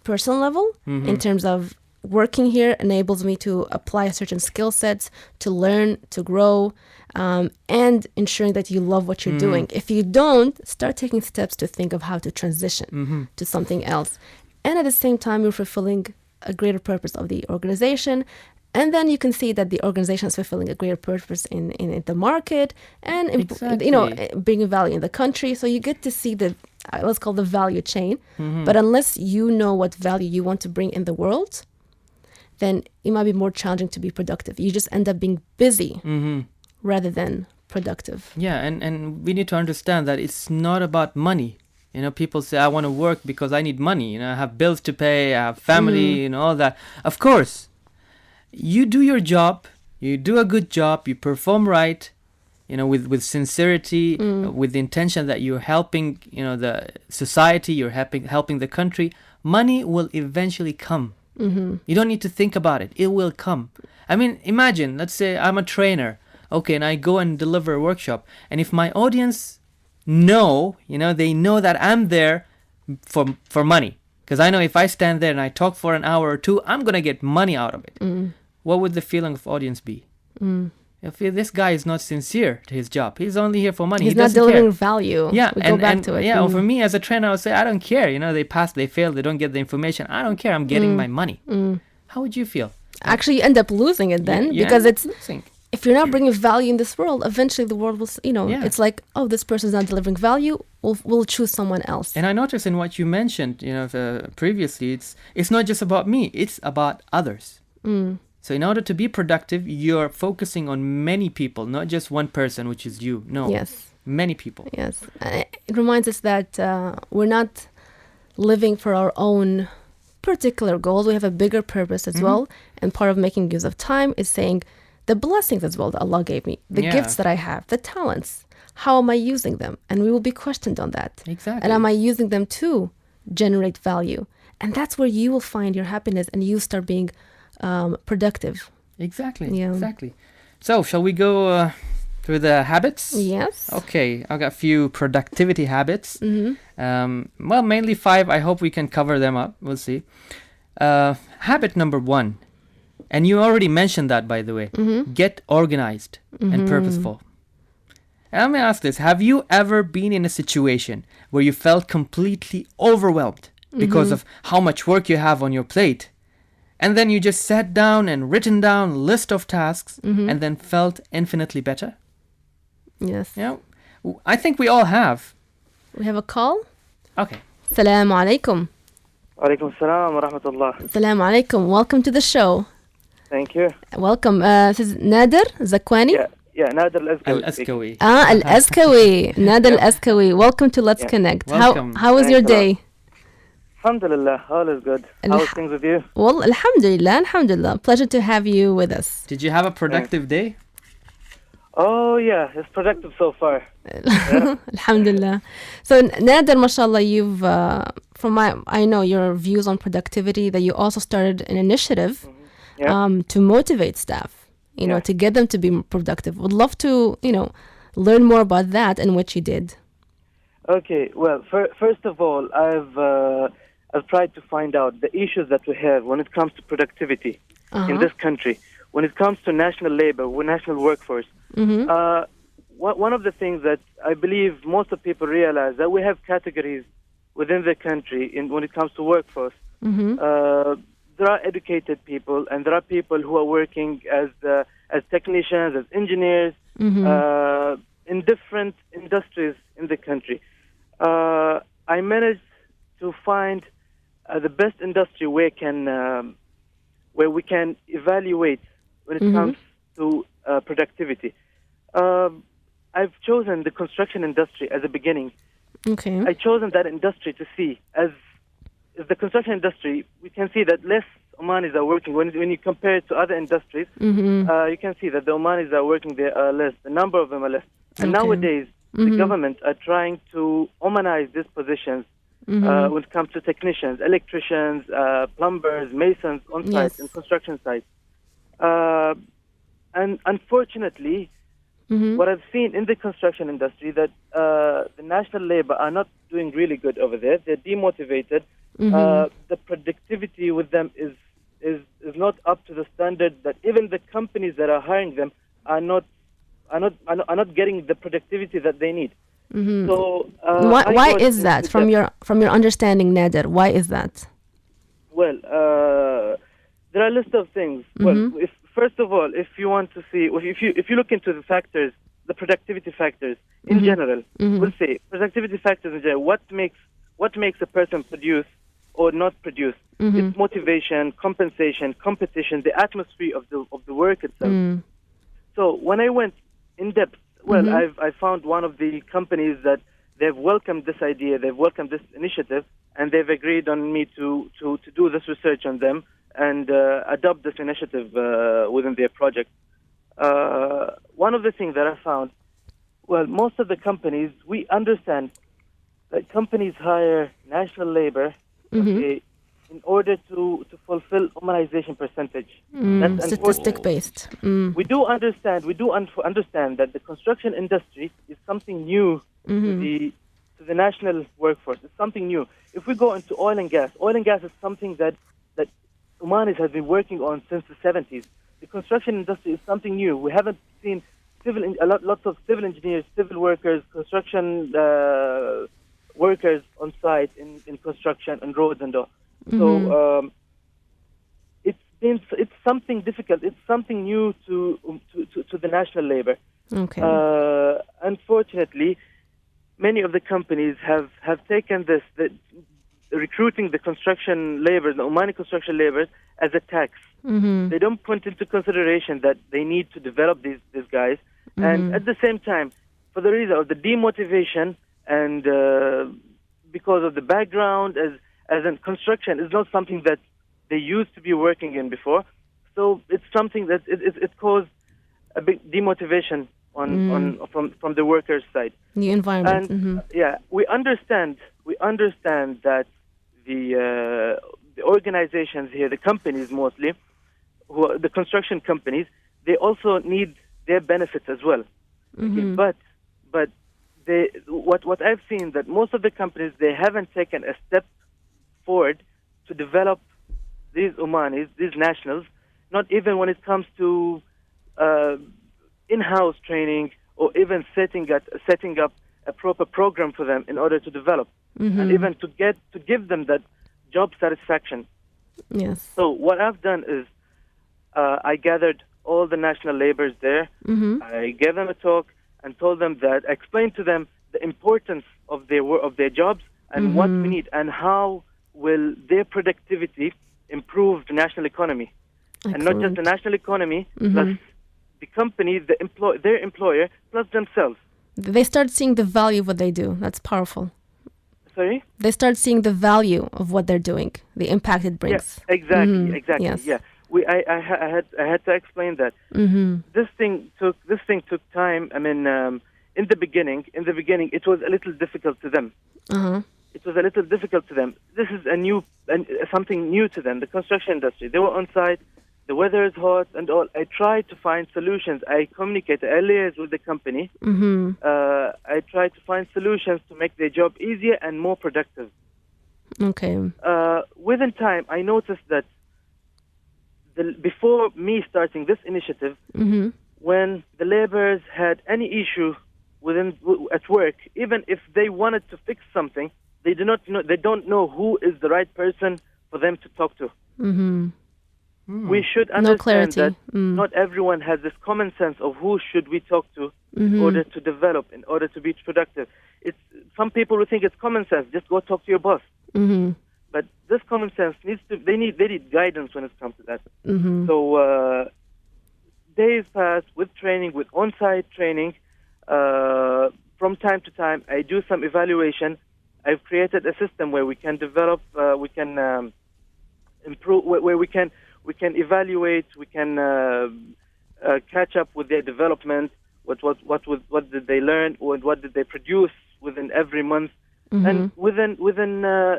Speaker 2: personal level, in terms of working here enables me to apply certain skill sets, to learn, to grow, and ensuring that you love what you're doing. If you don't, start taking steps to think of how to transition to something else. And at the same time, you're fulfilling a greater purpose of the organization. And then you can see that the organization is fulfilling a greater purpose in the market and, bringing value in the country. So you get to see the, let's call the value chain. But unless you know what value you want to bring in the world, then it might be more challenging to be productive. You just end up being busy rather than productive.
Speaker 3: Yeah, and we need to understand that it's not about money. You know, people say, I want to work because I need money. You know, I have bills to pay, I have family, you know, all that. Of course, you do your job, you do a good job, you perform right, you know, with sincerity, with the intention that you're helping, you know, the society, you're helping the country. Money will eventually come. You don't need to think about it. It will come. I mean, imagine, let's say I'm a trainer, okay, and I go and deliver a workshop. And if my audience know, you know, they know that I'm there for money. Because I know if I stand there and I talk for an hour or two, I'm going to get money out of it. What would the feeling of audience be? If this guy is not sincere to his job, he's only here for money.
Speaker 2: He's
Speaker 3: He
Speaker 2: not
Speaker 3: doesn't
Speaker 2: delivering
Speaker 3: care.
Speaker 2: value.
Speaker 3: Yeah,
Speaker 2: we go back to it.
Speaker 3: Yeah, for me as a trainer, I would say I don't care. They pass, they fail, they don't get the information. I don't care. I'm getting my money. How would you feel?
Speaker 2: Actually, you end up losing it then because it's
Speaker 3: losing.
Speaker 2: If you're not bringing value in this world, eventually the world will, it's like, oh, this person's not delivering value. We'll choose someone else.
Speaker 3: And I noticed in what you mentioned, previously, it's not just about me. It's about others. So in order to be productive, you're focusing on many people, not just one person, which is you. No.
Speaker 2: Yes.
Speaker 3: Many people.
Speaker 2: Yes. It reminds us that we're not living for our own particular goals. We have a bigger purpose as well. And part of making use of time is saying the blessings as well that Allah gave me, the gifts that I have, the talents. How am I using them? And we will be questioned on that.
Speaker 3: Exactly.
Speaker 2: And am I using them to generate value? And that's where you will find your happiness and you start being productive.
Speaker 3: Exactly.
Speaker 2: Yeah.
Speaker 3: Exactly. So, shall we go through the habits?
Speaker 2: Yes.
Speaker 3: Okay, I've got a few productivity habits. Well, mainly 5. I hope we can cover them up. We'll see. Habit number 1. And you already mentioned that, by the way. Get organized and purposeful. And let me ask this. Have you ever been in a situation where you felt completely overwhelmed because of how much work you have on your plate? And then you just sat down and written down a list of tasks and then felt infinitely better?
Speaker 2: Yes.
Speaker 3: I think we all have.
Speaker 2: We have a call.
Speaker 3: Okay.
Speaker 2: Assalamu alaikum.
Speaker 5: Alaikum salam wa rahmatullah.
Speaker 2: Assalamu alaikum. Welcome to the show.
Speaker 5: Thank you.
Speaker 2: Welcome. This is Nader Zakwani.
Speaker 5: Yeah, Nader Al-Askawi.
Speaker 3: Al-Askawi.
Speaker 2: Al-Askawi. Nader Al-Askawi. Welcome to Let's Connect.
Speaker 3: Welcome.
Speaker 2: How was your day?
Speaker 5: Alhamdulillah, all is good. How's things with you?
Speaker 2: Well, alhamdulillah. Pleasure to have you with us.
Speaker 3: Did you have a productive day?
Speaker 5: Oh, yeah, it's productive so far.
Speaker 2: Alhamdulillah. So, Nader, mashallah, you've, I know your views on productivity, that you also started an initiative to motivate staff, to get them to be productive. Would love to, learn more about that and what you did.
Speaker 5: Okay, well, first of all, I've tried to find out the issues that we have when it comes to productivity in this country, when it comes to national labor, national workforce. One of the things that I believe most of people realize that we have categories within the country when it comes to workforce. There are educated people, and there are people who are working as technicians, as engineers, in different industries in the country. I managed to find the best industry where we can evaluate when it comes to productivity. I've chosen the construction industry as a beginning.
Speaker 2: Okay.
Speaker 5: I chosen that industry to see as the construction industry. We can see that less Omanis are working when you compare it to other industries. You can see that the Omanis are working there are less. The number of them are less. And nowadays, the government are trying to Omanize these positions when it comes to technicians, electricians, plumbers, masons on sites and construction sites. And unfortunately, what I've seen in the construction industry that the national labor are not doing really good over there. They're demotivated. The productivity with them is not up to the standard that even the companies that are hiring them are not getting the productivity that they need. So
Speaker 2: why is that from your understanding, Nader? Why is that?
Speaker 5: Well, there are a list of things. Well, first of all, if you want to see, if you look into the factors, the productivity factors in general, we'll say productivity factors in general. What makes a person produce or not produce? It's motivation, compensation, competition, the atmosphere of the work itself. So when I went in depth, I found one of the companies that they've welcomed this idea, they've welcomed this initiative, and they've agreed on me to do this research on them and adopt this initiative within their project. One of the things that I found, most of the companies, we understand that companies hire national labor in order to fulfill Omanization percentage. That's
Speaker 2: statistic-based.
Speaker 5: We do understand that the construction industry is something new to the national workforce. It's something new. If we go into oil and gas is something that Omanis has been working on since the 70s. the construction industry is something new. We haven't seen lots of civil engineers, civil workers, construction workers on site in construction and roads and all. So it's something difficult. It's something new to the national labor.
Speaker 2: Okay.
Speaker 5: Unfortunately, many of the companies have taken this, recruiting the construction laborers, the Omani construction laborers, as a tax. They don't put into consideration that they need to develop these guys. And at the same time, for the reason of the demotivation and because of the background as in construction is not something that they used to be working in before. So it's something that it caused a big demotivation from the workers' side.
Speaker 2: The environment.
Speaker 5: And yeah, we understand that the organizations here, the companies mostly, who are the construction companies, they also need their benefits as well. Okay, but they what I've seen that most of the companies, they haven't taken a step forward to develop these Omanis, these nationals, not even when it comes to in-house training or even setting up a proper program for them in order to develop and even to give them that job satisfaction.
Speaker 2: Yes.
Speaker 5: So what I've done is I gathered all the national laborers there. I gave them a talk and told them that, explained to them the importance of their jobs and what we need and how will their productivity improve the national economy.
Speaker 2: Excellent.
Speaker 5: And not just the national economy, plus the company, their employer, plus themselves.
Speaker 2: They start seeing the value of what they do. That's powerful.
Speaker 5: Sorry?
Speaker 2: They start seeing the value of what they're doing, the impact it brings.
Speaker 5: Yeah, exactly.
Speaker 2: Yes.
Speaker 5: Yeah. I had to explain that. This thing took time. I mean, in the beginning, it was a little difficult to them. It was a little difficult to them. This is something new to them. The construction industry. They were on site. The weather is hot and all. I tried to find solutions. I communicated earlier with the company. I tried to find solutions to make their job easier and more productive.
Speaker 2: Okay.
Speaker 5: Within time, I noticed that before me starting this initiative, when the laborers had any issue at work, even if they wanted to fix something, they don't know who is the right person for them to talk to. We should understand that not everyone has this common sense of who should we talk to in order to develop, in order to be productive. Some people will think it's common sense. Just go talk to your boss. But this common sense they need guidance when it comes to that. So days pass with training, with on-site training. From time to time, I do some evaluation. I've created a system where we can develop, we can improve, where we can evaluate, we can catch up with their development. What did they learn, or what did they produce within every month? And within a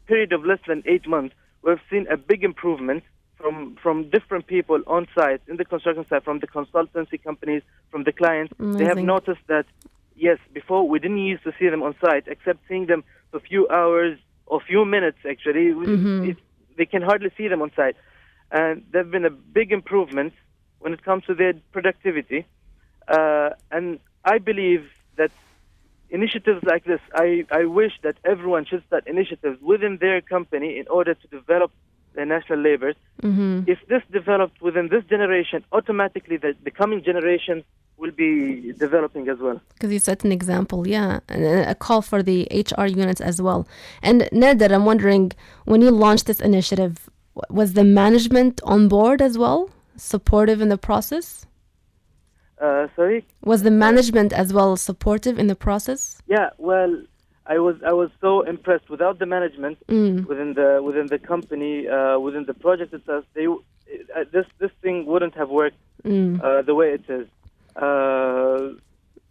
Speaker 5: period of less than 8 months, we've seen a big improvement from different people on site, in the construction site, from the consultancy companies, from the clients.
Speaker 2: Amazing.
Speaker 5: They have noticed that, yes, before we didn't used to see them on site, except seeing them for a few hours or few minutes, actually. They can hardly see them on site. And there have been a big improvement when it comes to their productivity. And I believe that initiatives like this, I wish that everyone should start initiatives within their company in order to develop their national laborers. If this developed within this generation, automatically the coming generations will be developing as well.
Speaker 2: Because you set an example, yeah, and a call for the HR units as well. And Nader, I'm wondering, when you launched this initiative, was the management on board as well, supportive in the process?
Speaker 5: Sorry?
Speaker 2: Was the management as well supportive in the process?
Speaker 5: Yeah, well, I was so impressed. Without the management within the company, within the project itself, this thing wouldn't have worked the way it is.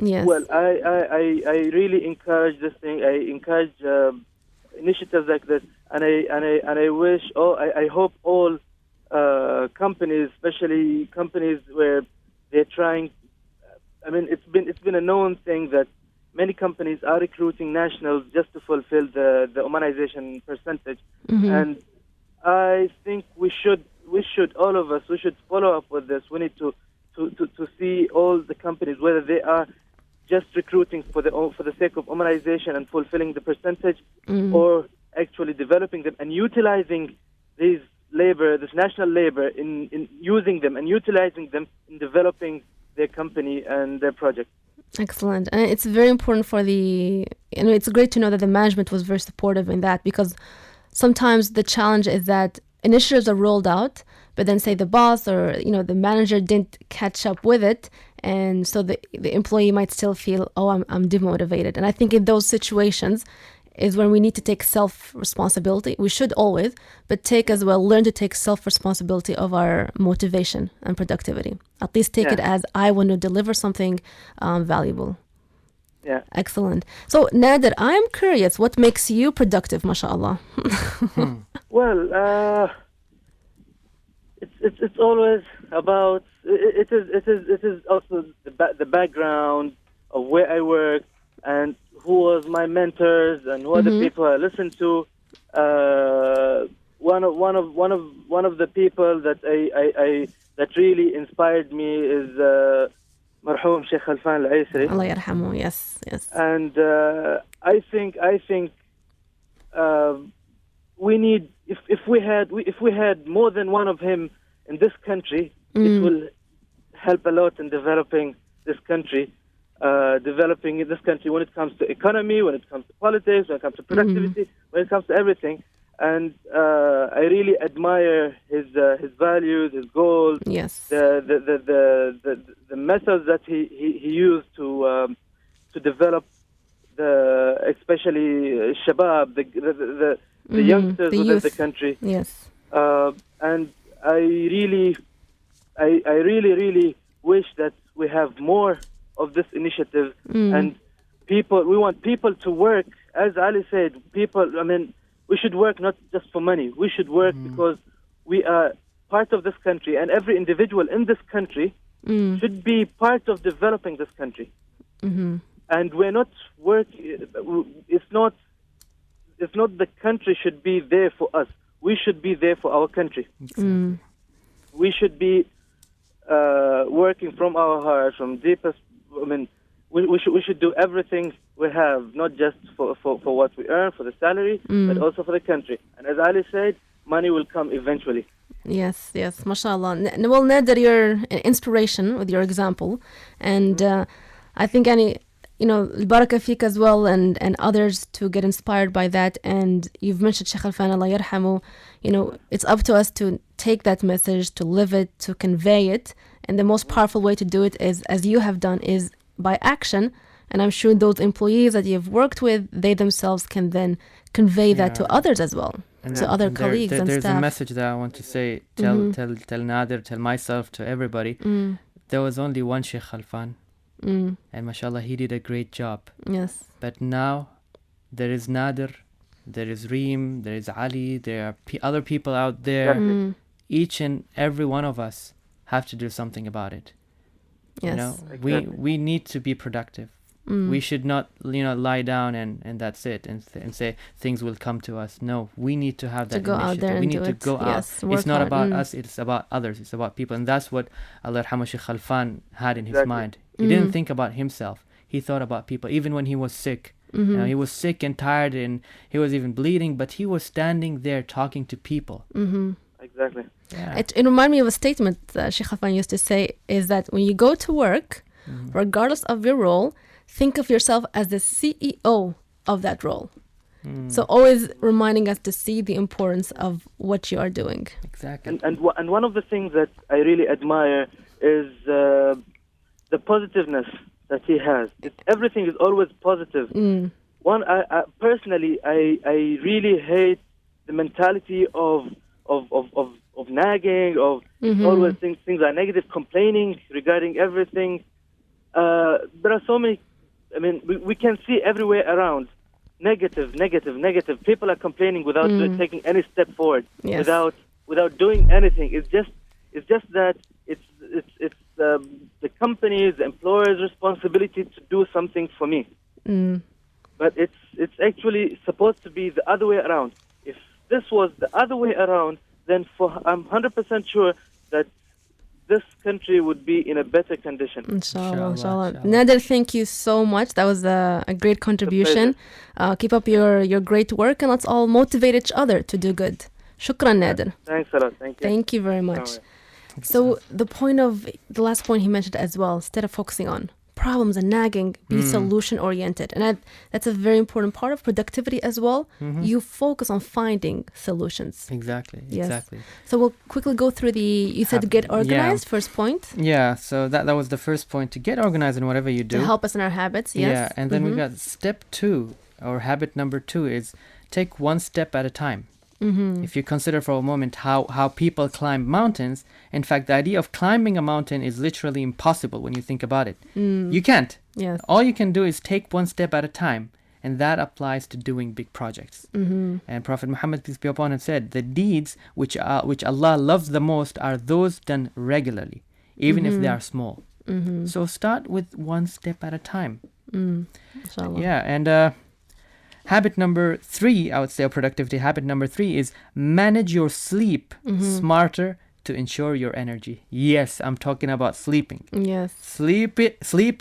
Speaker 2: Yes.
Speaker 5: Well, I really encourage this thing. I encourage initiatives like this, and I wish. I hope all companies, especially companies where they're trying. I mean, it's been a known thing that many companies are recruiting nationals just to fulfill the Omanization percentage, and I think we should all of us, we should follow up with this. We need to see all the companies, whether they are just recruiting for the sake of Omanization and fulfilling the percentage, or actually developing them and utilizing this national labor in using them and utilizing them in developing their company and their project.
Speaker 2: Excellent. And it's very important it's great to know that the management was very supportive in that, because sometimes the challenge is that initiatives are rolled out, but then say the boss or the manager didn't catch up with it, and so the employee might still feel, I'm demotivated. And I think in those situations is when we need to take self-responsibility. We should always, but learn to take self-responsibility of our motivation and productivity. At least take it as, I want to deliver something valuable.
Speaker 5: Yeah.
Speaker 2: Excellent. So, Nader, I'm curious, what makes you productive, mashallah?
Speaker 5: Well, it's always about, it is also the background of where I work and who was my mentors and who are the people I listened to. One of the people that that really inspired me is Marhum Sheikh Khalfan Al-Aysri.
Speaker 2: Allah yarhamu. Yes.
Speaker 5: And I think we need, if we had more than one of him in this country, it will help a lot in developing this country. When it comes to economy, when it comes to politics, when it comes to productivity, when it comes to everything. And I really admire his values, his goals, the methods that he used to develop especially Shabab, the youngsters within the country.
Speaker 2: Yes.
Speaker 5: And I really wish that we have more of this initiative, and we want people to work, as Ali said, we should work not just for money. We should work because we are part of this country, and every individual in this country should be part of developing this country. And we're not it's not the country should be there for us. We should be there for our country. We should be working from our hearts, from deepest. We should do everything we have, not just for what we earn, for the salary, but also for the country. And as Ali said, money will come eventually.
Speaker 2: Yes, mashallah. Well, Nader, you're an inspiration with your example, and I think al-baraka fik as well, and others to get inspired by that. And you've mentioned Sheikh Khalfan, Allah yarhamu. It's up to us to take that message, to live it, to convey it. And the most powerful way to do it is, as you have done, is by action. And I'm sure those employees that you've worked with, they themselves can then convey that to others as well, to other colleagues and staff.
Speaker 3: There's a message that I want to say, tell Nader, tell myself, to everybody. There was only one Sheikh Khalfan. And mashallah, he did a great job.
Speaker 2: Yes.
Speaker 3: But now there is Nader, there is Rym, there is Ali, there are other people out there. Each and every one of us have to do something about it.
Speaker 2: Yes.
Speaker 3: We need to be productive. We should not lie down and that's it, and say things will come to us. No, we need to have that
Speaker 2: to go
Speaker 3: initiative.
Speaker 2: Out there and
Speaker 3: we need to go out. It's not about us, it's about others, it's about people. And that's what Allah yarhamu Sheikh Khalfan had in his mind. He didn't think about himself. He thought about people. Even when he was sick, he was sick and tired, and he was even bleeding, but he was standing there talking to people.
Speaker 5: Exactly.
Speaker 2: Yeah. It reminded me of a statement that Sheikh Khalfan used to say, is that when you go to work, regardless of your role, think of yourself as the CEO of that role. So always reminding us to see the importance of what you are doing.
Speaker 3: Exactly.
Speaker 5: And one of the things that I really admire is the positiveness that he has. Everything is always positive. I personally, I really hate the mentality of nagging, of always things are negative, complaining regarding everything. There are so many. We can see everywhere around negative. People are complaining without taking any step forward, without doing anything. It's just that it's the company's, the employer's responsibility to do something for me. But it's actually supposed to be the other way around. If this was the other way around, then I'm 100% sure that this country would be in a better condition.
Speaker 2: Inshallah, inshallah. Nader, thank you so much. That was a great contribution. Keep up your great work, and let's all motivate each other to do good. Shukran, Nader.
Speaker 5: Thanks a lot. Thank you.
Speaker 2: Thank you very much. So the last point he mentioned as well, instead of focusing on problems and nagging, be solution oriented, and that's a very important part of productivity as well. You focus on finding solutions.
Speaker 3: Exactly.
Speaker 2: So we'll quickly go through you said get organized, first point.
Speaker 3: Yeah, so that was the first point, to get organized in whatever you do,
Speaker 2: to help us in our habits. Yes.
Speaker 3: Yeah, and then we got step 2, or habit number 2, is take one step at a time. If you consider for a moment how people climb mountains, in fact, the idea of climbing a mountain is literally impossible when you think about it. You can't.
Speaker 2: Yes.
Speaker 3: All you can do is take one step at a time, and that applies to doing big projects. And Prophet Muhammad, peace be upon him, said, the deeds which Allah loves the most are those done regularly, even if they are small. So start with one step at a time.
Speaker 2: Inshallah.
Speaker 3: Yeah, and habit number 3, I would say, productivity habit number 3 is manage your sleep smarter to ensure your energy. Yes, I'm talking about sleeping.
Speaker 2: Yes.
Speaker 3: Sleep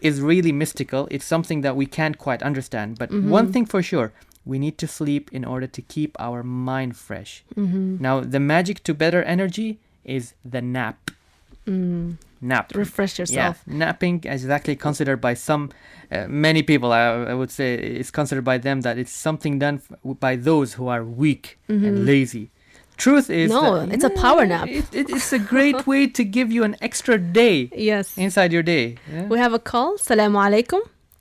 Speaker 3: is really mystical. It's something that we can't quite understand. But one thing for sure, we need to sleep in order to keep our mind fresh. Now, the magic to better energy is the nap. Nap.
Speaker 2: Refresh yourself.
Speaker 3: Yeah, napping is actually considered by many people, I would say, it's considered by them that it's something done by those who are weak and lazy. Truth is,
Speaker 2: it's a power nap.
Speaker 3: It's a great way to give you an extra day inside your day. Yeah?
Speaker 2: We have a call. Assalamu alaikum.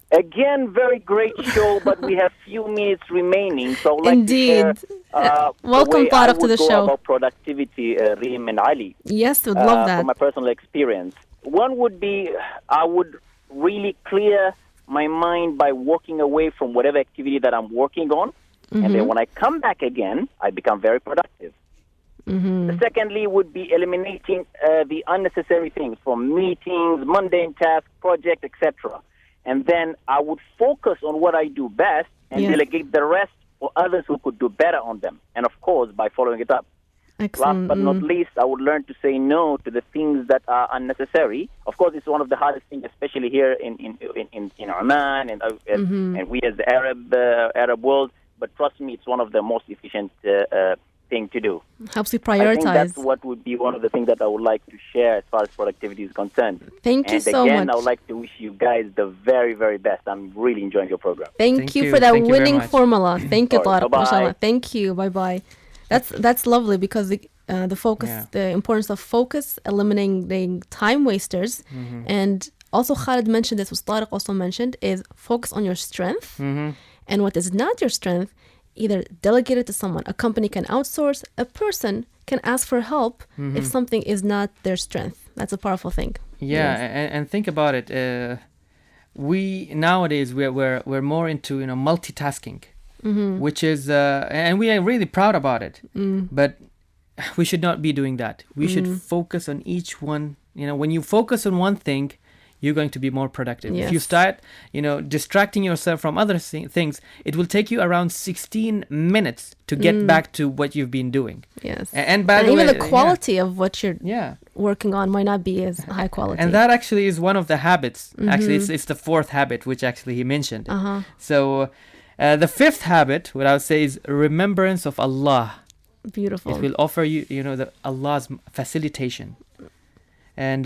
Speaker 6: Again, very great show, but we have few minutes remaining. So I'd like
Speaker 2: Indeed.
Speaker 6: to share,
Speaker 2: welcome, Farah, to the show.
Speaker 6: About productivity, Rym and Ali.
Speaker 2: Yes, we'd love that.
Speaker 6: From my personal experience. One would be, I would really clear my mind by walking away from whatever activity that I'm working on. And then when I come back again, I become very productive. Secondly, would be eliminating the unnecessary things from meetings, mundane tasks, projects, etc. And then I would focus on what I do best and delegate the rest for others who could do better on them. And of course, by following it up.
Speaker 2: Excellent.
Speaker 6: Last but not least, I would learn to say no to the things that are unnecessary. Of course, it's one of the hardest things, especially here in Oman and we as the Arab world. But trust me, it's one of the most efficient thing to do.
Speaker 2: Helps you prioritize.
Speaker 6: I think that's what would be one of the things that I would like to share as far as productivity is concerned.
Speaker 2: Thank you so much.
Speaker 6: And again, I would like to wish you guys the very, very best. I'm really enjoying your program.
Speaker 2: Thank you for that winning formula. Thank you, Tariq.
Speaker 6: Bye-bye.
Speaker 2: Thank you. Bye-bye. That's lovely, because the focus, the importance of focus, eliminating time wasters, and also Khalid mentioned this, was Tariq also mentioned, is focus on your strength, and what is not your strength, either delegate it to someone. A company can outsource. A person can ask for help if something is not their strength. That's a powerful thing.
Speaker 3: Yeah, and think about it. We nowadays we're more into multitasking, which is and we are really proud about it. But we should not be doing that. We should focus on each one. When you focus on one thing, you're going to be more productive.
Speaker 2: Yes.
Speaker 3: If you start, distracting yourself from other things, it will take you around 16 minutes to get back to what you've been doing.
Speaker 2: Yes.
Speaker 3: And by the way,
Speaker 2: even the quality of what you're working on might not be as high quality.
Speaker 3: And that actually is one of the habits. Actually, it's the 4th habit, which actually he mentioned. So the 5th habit, what I would say, is remembrance of Allah.
Speaker 2: Beautiful.
Speaker 3: It will offer you, the Allah's facilitation. And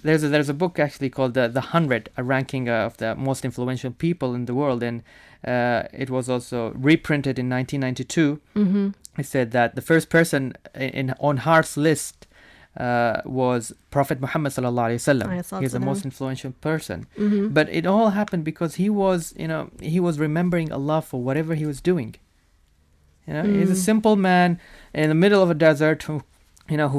Speaker 3: there's a book actually called the 100, a ranking of the most influential people in the world, and it was also reprinted in 1992. It said that the first person on Heart's list was Prophet Muhammad sallallahu alaihi wasallam. He's the most influential person. But it all happened because he was remembering Allah for whatever he was doing. He's a simple man in the middle of a desert who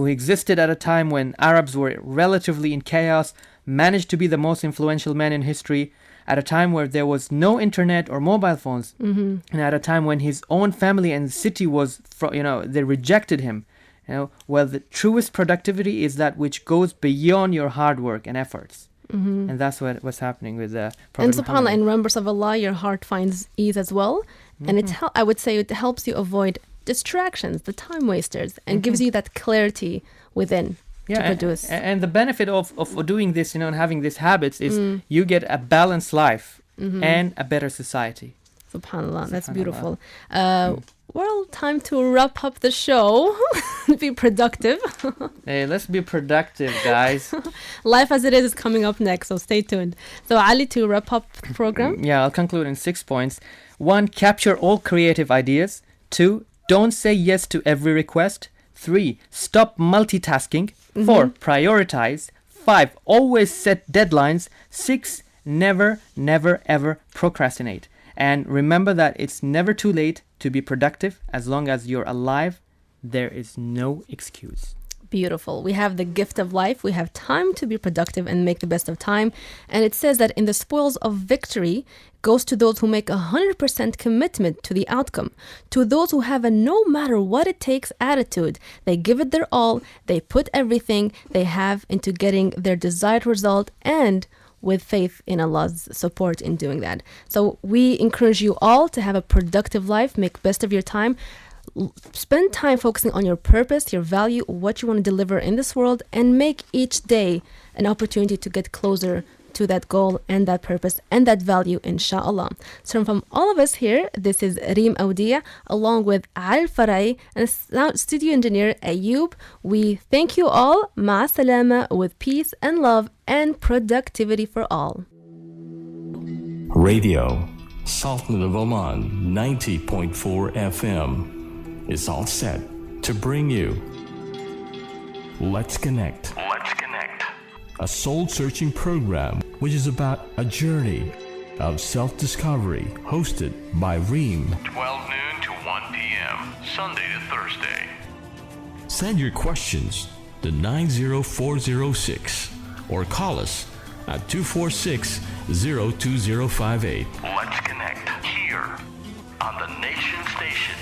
Speaker 3: existed at a time when Arabs were relatively in chaos, managed to be the most influential man in history, at a time where there was no internet or mobile phones, and at a time when his own family and city they rejected him. Well, the truest productivity is that which goes beyond your hard work and efforts. And that's what's happening with Prophet
Speaker 2: And subhanAllah, in remembrance of Allah, your heart finds ease as well. And I would say it helps you avoid distractions, the time wasters, and gives you that clarity within to produce.
Speaker 3: And the benefit of doing this, and having these habits is you get a balanced life and a better society.
Speaker 2: SubhanAllah, that's beautiful. Well, time to wrap up the show. Be productive.
Speaker 3: Hey, let's be productive, guys.
Speaker 2: Life as it is coming up next, so stay tuned. So, Ali, to wrap up the program.
Speaker 3: Yeah, I'll conclude in 6 points. 1, capture all creative ideas. 2, don't say yes to every request. 3, stop multitasking. 4, prioritize. 5, always set deadlines. 6, never, never, ever procrastinate. And remember that it's never too late to be productive. As long as you're alive, there is no excuse.
Speaker 2: Beautiful. We have the gift of life. We have time to be productive and make the best of time. And it says that in the spoils of victory goes to those who make 100% commitment to the outcome. To those who have a no matter what it takes attitude. They give it their all. They put everything they have into getting their desired result, and with faith in Allah's support in doing that. So we encourage you all to have a productive life, make best of your time, spend time focusing on your purpose, your value, what you want to deliver in this world, and make each day an opportunity to get closer to that goal and that purpose and that value, inshallah. So from all of us here, this is Rym Aoudia along with Ali Al Farai and studio engineer Ayub. We thank you all. Ma salama, with peace and love and productivity for all.
Speaker 1: Radio, Sultan of Oman, 90.4 FM is all set to bring you Let's Connect. Let's Connect. A soul-searching program which is about a journey of self-discovery, hosted by Rym. 12 noon to 1 p.m., Sunday to Thursday. Send your questions to 90406 or call us at 246-02058. Let's Connect here on the Nation Station.